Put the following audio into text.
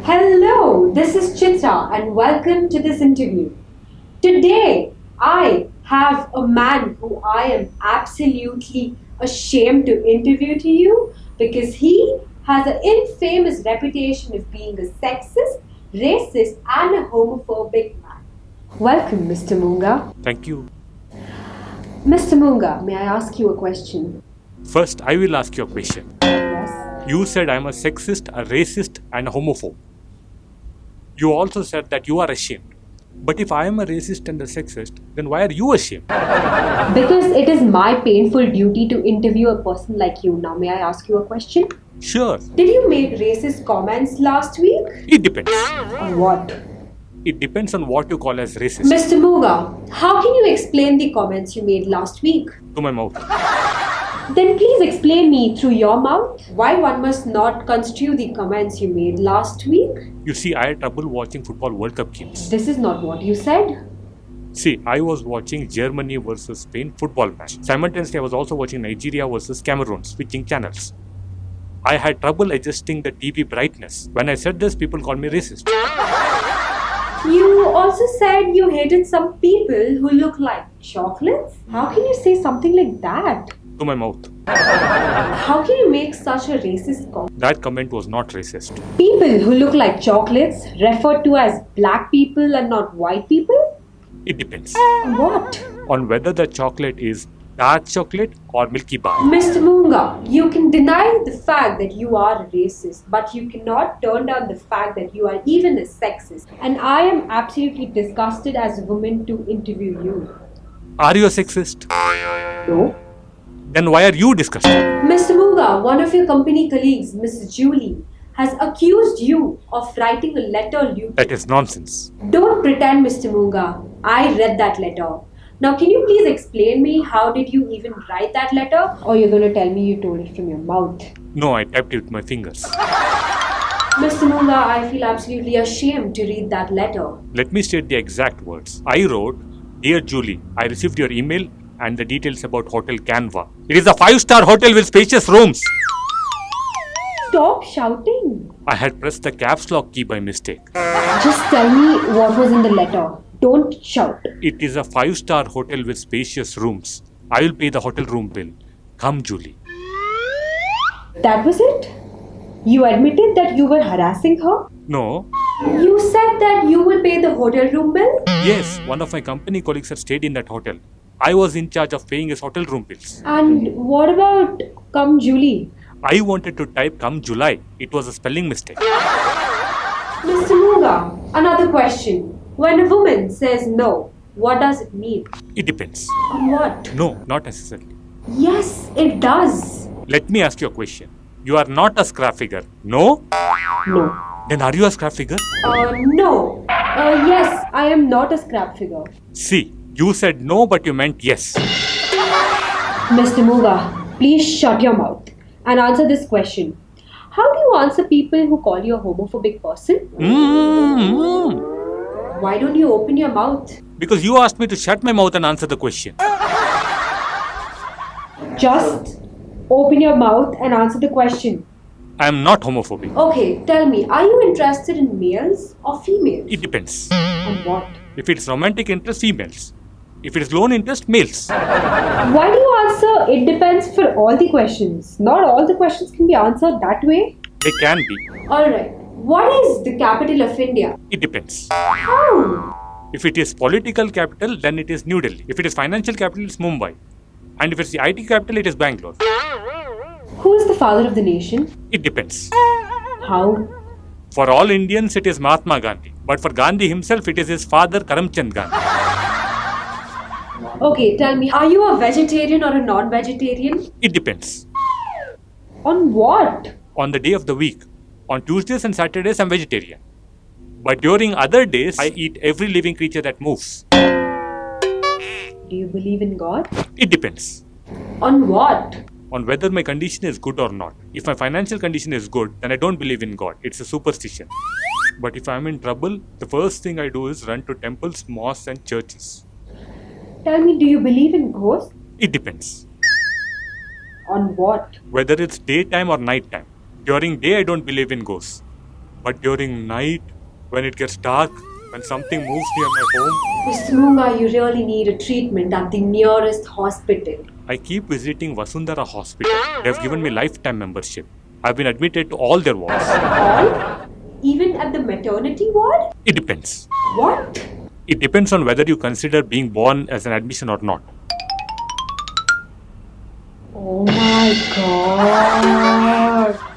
Hello, this is Chitra and welcome to this interview. Today, I have a man who I am absolutely ashamed to interview to you because he has an infamous reputation of being a sexist, racist, and a homophobic man. Welcome, Mr. Munga. Thank you. Mr. Munga, may I ask you a question? First, I will ask you a question. Yes. You said I'm a sexist, a racist, and a homophobe. You also said that you are ashamed. But if I am a racist and a sexist, then why are you ashamed? Because it is my painful duty to interview a person like you. Now, may I ask you a question? Sure. Did you make racist comments last week? It depends. On what? It depends on what you call as racist. Mr. Muga, how can you explain the comments you made last week? To my mouth. Then please explain me through your mouth why one must not construe the comments you made last week. You see, I had trouble watching football World Cup games. This is not what you said. See, I was watching Germany versus Spain football match. Simultaneously, I was also watching Nigeria versus Cameroon, switching channels. I had trouble adjusting the TV brightness. When I said this, people called me racist. You also said you hated some people who look like chocolates. How can you say something like that? To my mouth. How can you make such a racist comment? That comment was not racist. People who look like chocolates referred to as black people and not white people? It depends What? on whether the chocolate is dark chocolate or Milky Bar. Mr. Munga, you can deny the fact that you are a racist, but you cannot turn down the fact that you are even a sexist. And I am absolutely disgusted as a woman to interview you. Are you a sexist? No. Then why are you disgusted? Mr. Munga, one of your company colleagues, Mrs. Julie, has accused you of writing a letter lewd. That is nonsense. Don't pretend, Mr. Munga. I read that letter. Now, can you please explain me how did you even write that letter? Or you're going to tell me you told it from your mouth? No, I typed it with my fingers. Mr. Munga, I feel absolutely ashamed to read that letter. Let me state the exact words. I wrote, Dear Julie, I received your email and the details about Hotel Canva. It is a 5-star hotel with spacious rooms. Stop shouting. I had pressed the caps lock key by mistake. Just tell me what was in the letter. Don't shout. It is a 5-star hotel with spacious rooms. I will pay the hotel room bill. Come, Julie. That was it? You admitted that you were harassing her? No. You said that you will pay the hotel room bill? Yes, one of my company colleagues had stayed in that hotel. I was in charge of paying his hotel room bills. And what about come Julie? I wanted to type come July. It was a spelling mistake. Mr. Munga, another question. When a woman says no, what does it mean? It depends. On what? No, not necessarily. Yes, it does. Let me ask you a question. You are not a scrap figure. No? No. Then are you a scrap figure? No. Yes, I am not a scrap figure. See, you said no, but you meant yes. Mr. Muga, please shut your mouth and answer this question. How do you answer people who call you a homophobic person? Why don't you open your mouth? Because you asked me to shut my mouth and answer the question. Just open your mouth and answer the question. I am not homophobic. Okay, tell me, are you interested in males or females? It depends. On what? If it's romantic interest, females. If it is lone interest, males. Why do you answer it depends for all the questions? Not all the questions can be answered that way. They can be. Alright, what is the capital of India? It depends. How? If it is political capital, then it is New Delhi. If it is financial capital, it's Mumbai. And if it's the IT capital, it is Bangalore. Who is the father of the nation? It depends. How? For all Indians, it is Mahatma Gandhi. But for Gandhi himself, it is his father, Karamchand Gandhi. Okay, tell me, are you a vegetarian or a non-vegetarian? It depends. On what? On the day of the week. On Tuesdays and Saturdays, I'm vegetarian. But during other days, I eat every living creature that moves. Do you believe in God? It depends. On what? On whether my condition is good or not. If my financial condition is good, then I don't believe in God. It's a superstition. But if I'm in trouble, the first thing I do is run to temples, mosques and churches. Tell me, do you believe in ghosts? It depends. On what? Whether it's daytime or nighttime. During day, I don't believe in ghosts. But during night, when it gets dark, when something moves near my home, Mr. Munga, you really need a treatment at the nearest hospital. I keep visiting Vasundhara Hospital. They've given me lifetime membership. I've been admitted to all their wards. All? Even at the maternity ward? It depends. What? It depends on whether you consider being born as an admission or not. Oh my god.